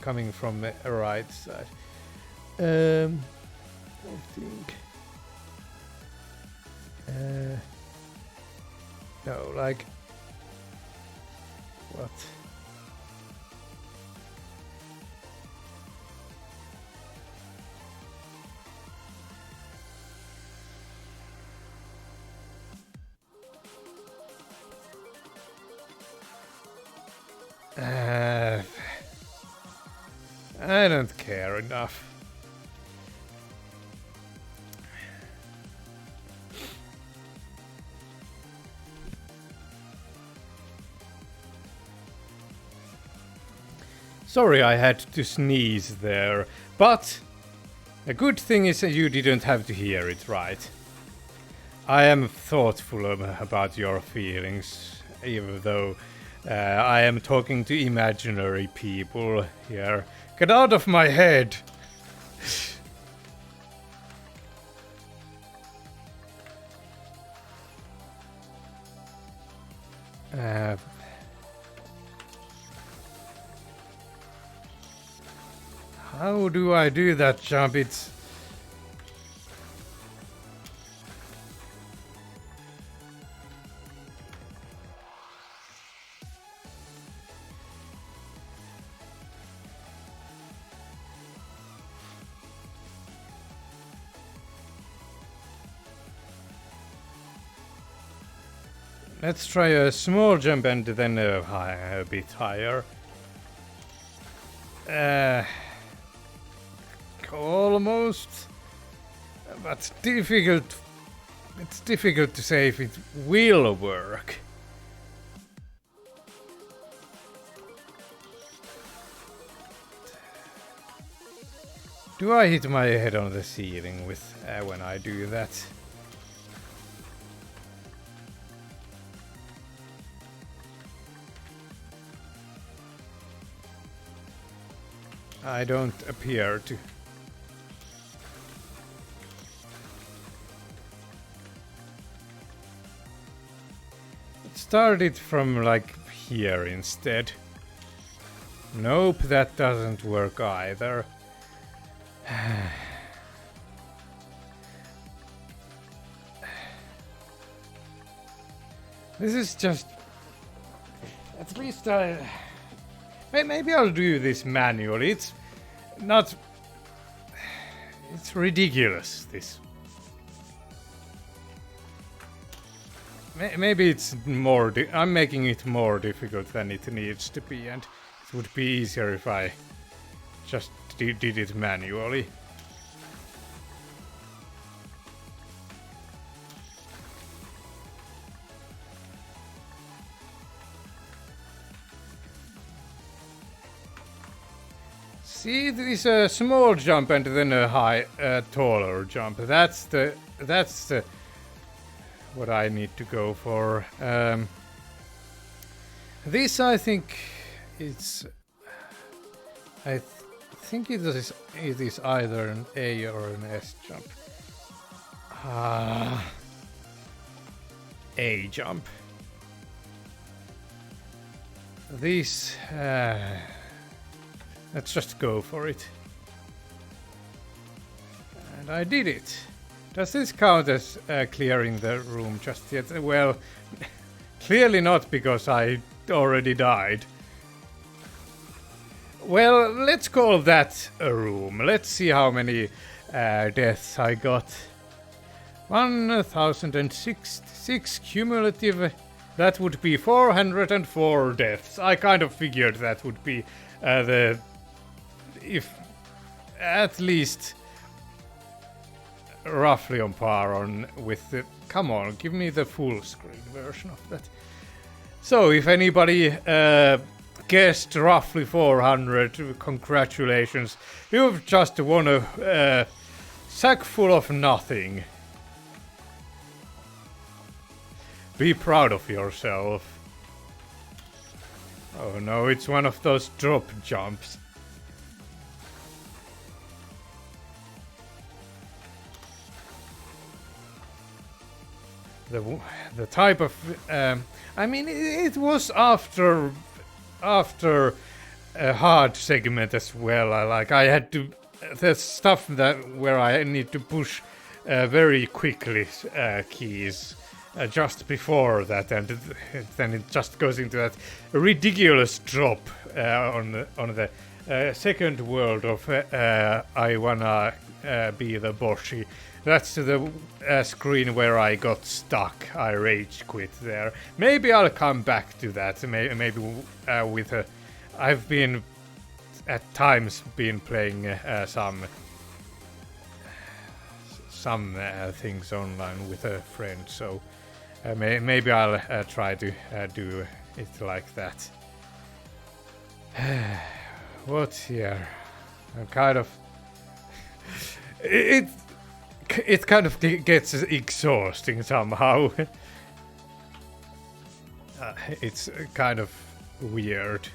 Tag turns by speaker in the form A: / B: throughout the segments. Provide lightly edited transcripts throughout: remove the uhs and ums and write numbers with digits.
A: coming from the right side. I think. No, like. What? I don't care enough. Sorry I had to sneeze there, but a good thing is that you didn't have to hear it, right? I am thoughtful about your feelings, even though I am talking to imaginary people here. Get out of my head! How do I do that jump? It's... Let's try a small jump and then a bit higher. Almost, but difficult. It's difficult to say if it will work. Do I hit my head on the ceiling with when I do that? I don't appear to. It started from like here instead. Nope, that doesn't work either. This is just... At least I... Maybe I'll do this manually. It's not... It's ridiculous, this. Maybe it's more... I'm making it more difficult than it needs to be, and it would be easier if I just did it manually. See, this a small jump and then a high, taller jump. That's the what I need to go for. This I think it's. I think it is either an A or an S jump. A jump. This. Let's just go for it. And I did it. Does this count as clearing the room just yet? Well, clearly not, because I already died. Well, let's call that a room. Let's see how many deaths I got. 1066 cumulative. That would be 404 deaths. I kind of figured that would be the... if at least roughly on par on with the... Come on, give me the full screen version of that. So if anybody guessed roughly 400, congratulations. You've just won a sack full of nothing. Be proud of yourself. Oh no, it's one of those drop jumps. The type of... I mean, it was after a hard segment as well. I had to. There's stuff that where I need to push very quickly keys just before that, and then it just goes into that ridiculous drop on the second world of I Wanna Be the Boshi. That's the screen where I got stuck. I rage quit there. Maybe I'll come back to that. Maybe with a. I've been at times been playing some things online with a friend, so maybe I'll try to do it like that. What here? I'm kind of. It kind of gets exhausting somehow. It's kind of weird.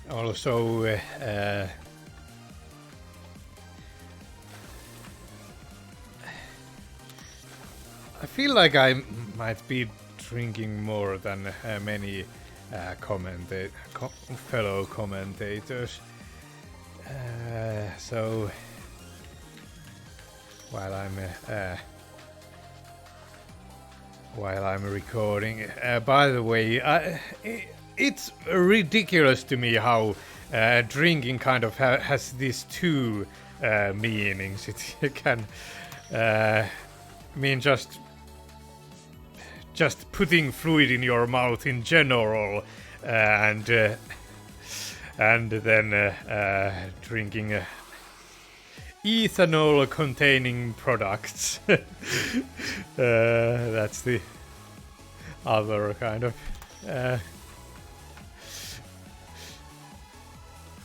A: Also, I feel like I might be drinking more than many fellow commentators. So while I'm recording, by the way, it's ridiculous to me how drinking kind of has these two meanings. It can mean just putting fluid in your mouth in general, and then drinking ethanol containing products. That's the other kind of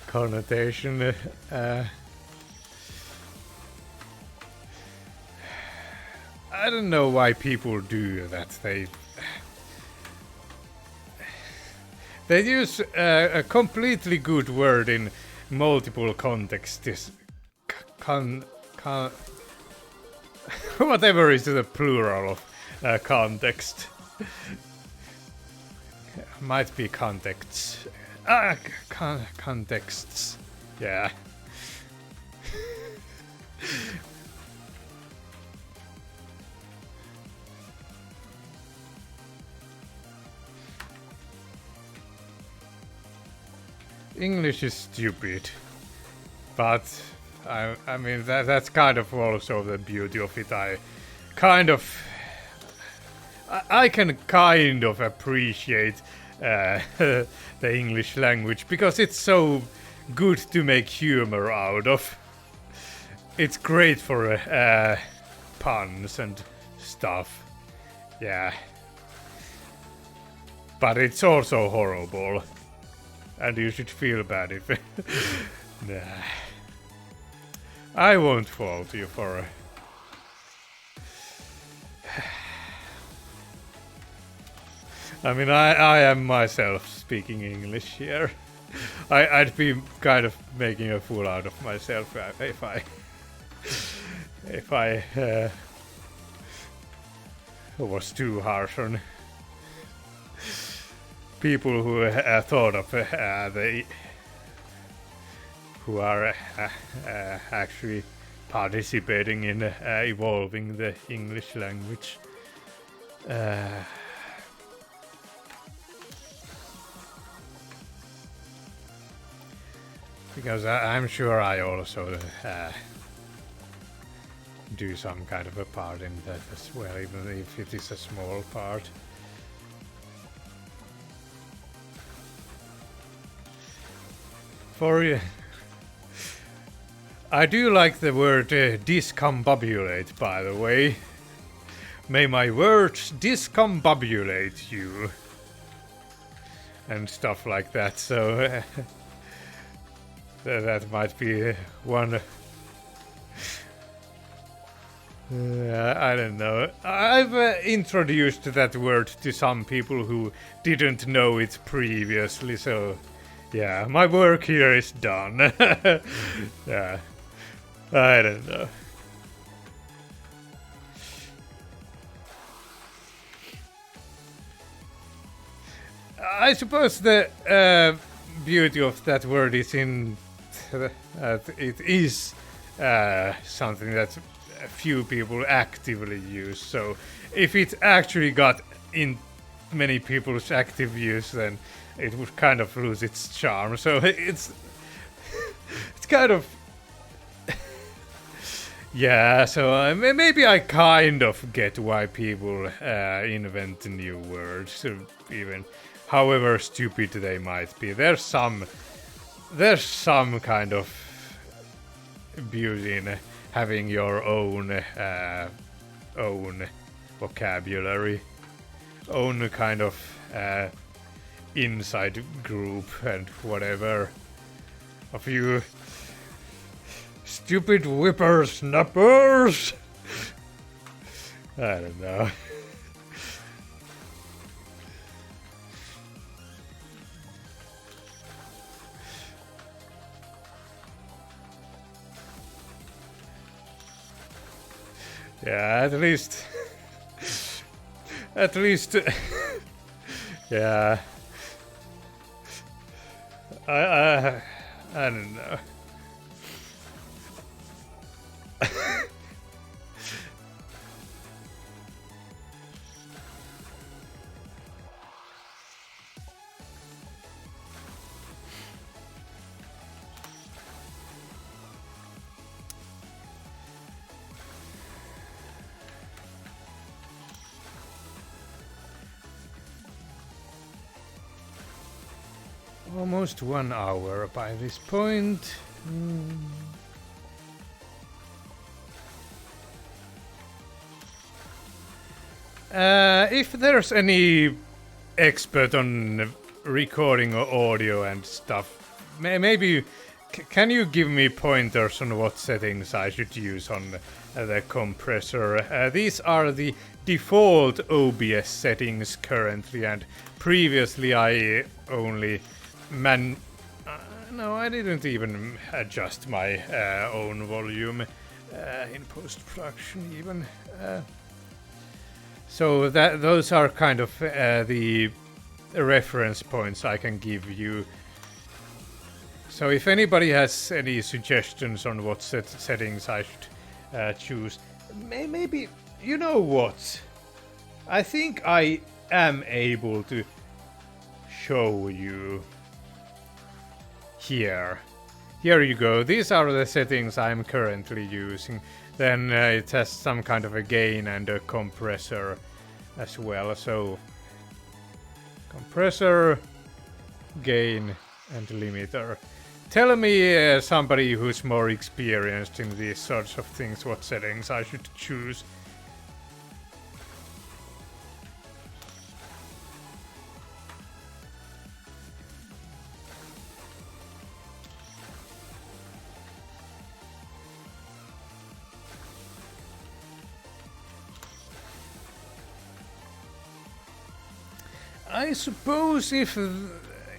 A: connotation. I don't know why people do that. They use a completely good word in multiple contexts. Whatever is the plural of context. Might be contexts. Contexts. Yeah. English is stupid, but I mean that's kind of also the beauty of it. I can kind of appreciate the English language because it's so good to make humor out of. It's great for puns and stuff. Yeah. But it's also horrible. And you should feel bad if... Nah. I won't fault you for... I mean, I am myself speaking English here. I'd be kind of making a fool out of myself if I was too harsh on people who thought of who are actually participating in evolving the English language. Because I'm sure I also do some kind of a part in that as well, even if it is a small part. For I do like the word discombobulate, by the way. May my words discombobulate you. And stuff like that, so that might be one. I don't know. I've introduced that word to some people who didn't know it previously, so yeah, my work here is done. Yeah, I don't know. I suppose the beauty of that word is in that it is something that a few people actively use. So if it actually got in many people's active use, then it would kind of lose its charm. So it's kind of yeah. So maybe I kind of get why people invent new words, even however stupid they might be. There's some kind of beauty in having your own vocabulary, own kind of inside group and whatever. A few stupid whippersnappers. I don't know. Yeah, at least, yeah. I don't know. Almost 1 hour by this point. If there's any expert on recording audio and stuff, maybe can you give me pointers on what settings I should use on the compressor? These are the default OBS settings currently, and previously I only no, I didn't even adjust my own volume in post-production even. So those are kind of the reference points I can give you. So if anybody has any suggestions on what settings I should choose, maybe, you know what? I think I am able to show you. Here you go. These are the settings I'm currently using. Then it has some kind of a gain and a compressor as well. So compressor, gain, and limiter. Tell me, somebody who's more experienced in these sorts of things, what settings I should choose. I suppose if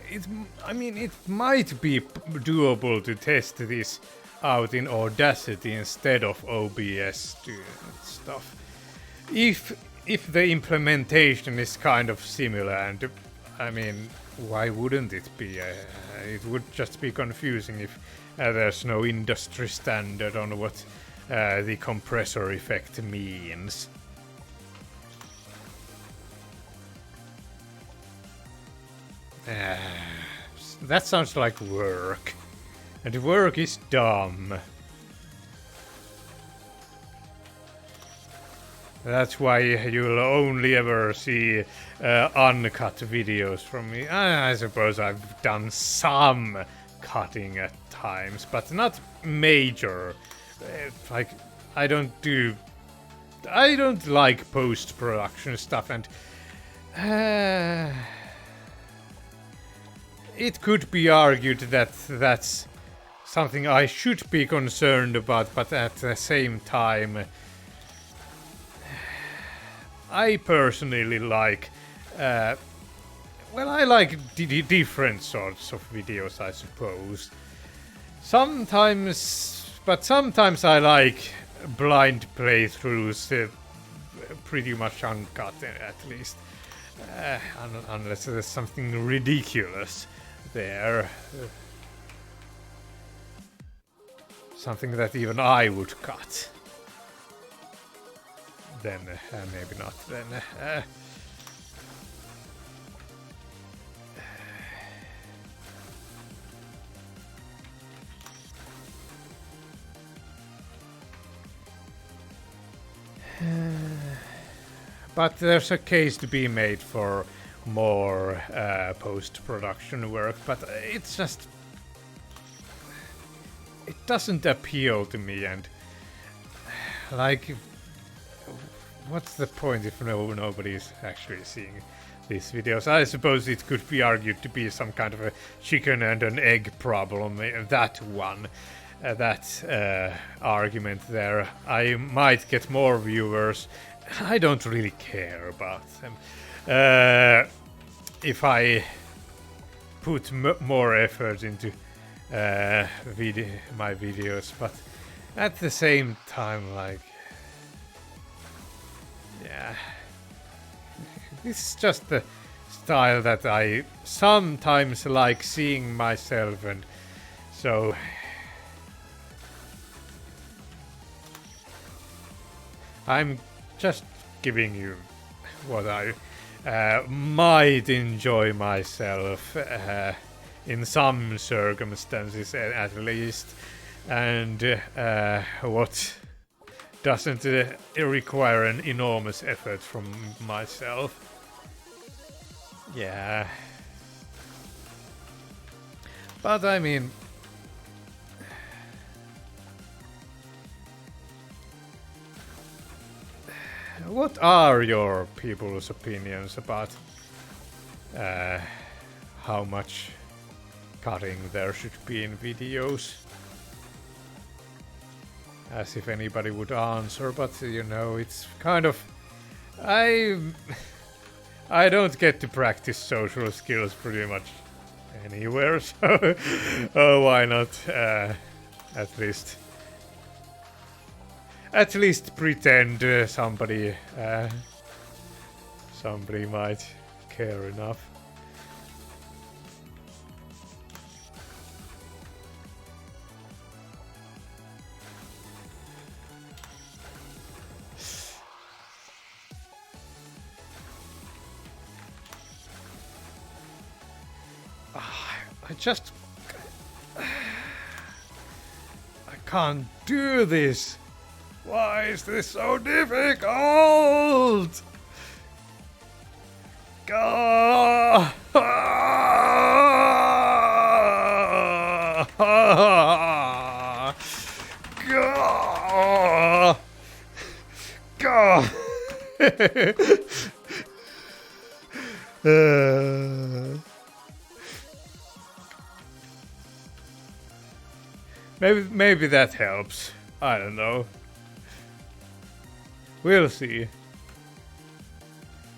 A: it might be doable to test this out in Audacity instead of OBS stuff. If the implementation is kind of similar, and I mean, why wouldn't it be? It would just be confusing if there's no industry standard on what the compressor effect means. That sounds like work, and work is dumb. That's why you'll only ever see uncut videos from me. I suppose I've done some cutting at times, but not major. Like, I don't like post-production stuff, and it could be argued that that's something I should be concerned about, but at the same time, I personally like, well, I like different sorts of videos, I suppose. Sometimes I like blind playthroughs, pretty much uncut at least, unless there's something ridiculous there. Something that even I would cut. Then, maybe not, then. But there's a case to be made for more post-production work, but it's just... it doesn't appeal to me, and like, what's the point if nobody's actually seeing these videos? I suppose it could be argued to be some kind of a chicken and an egg problem, that one. That argument there. I might get more viewers. I don't really care about them. If I put more effort into my videos, but at the same time, like, yeah, this is just the style that I sometimes like seeing myself, and so I'm just giving you what I might enjoy myself in some circumstances at least, and what doesn't require an enormous effort from myself. Yeah. But I mean, what are your people's opinions about how much cutting there should be in videos? As if anybody would answer, but you know, it's kind of... I don't get to practice social skills pretty much anywhere, so oh, why not at least pretend somebody might care enough. I can't do this. Why is this so difficult? Gah! Gah! Gah! Maybe that helps. I don't know. We'll see.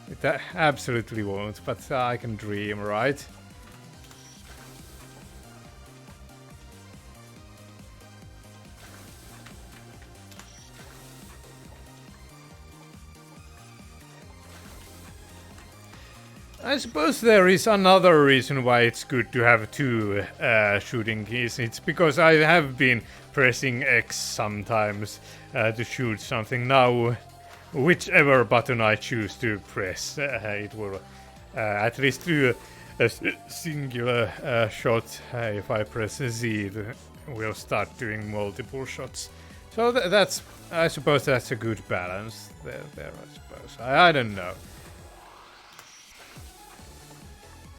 A: It absolutely won't, but I can dream, right? I suppose there is another reason why it's good to have two shooting keys. It's because I have been pressing X sometimes to shoot something. Now, whichever button I choose to press, it will at least do a singular shot. If I press Z, it will start doing multiple shots. So that's, I suppose that's a good balance there I suppose. I don't know.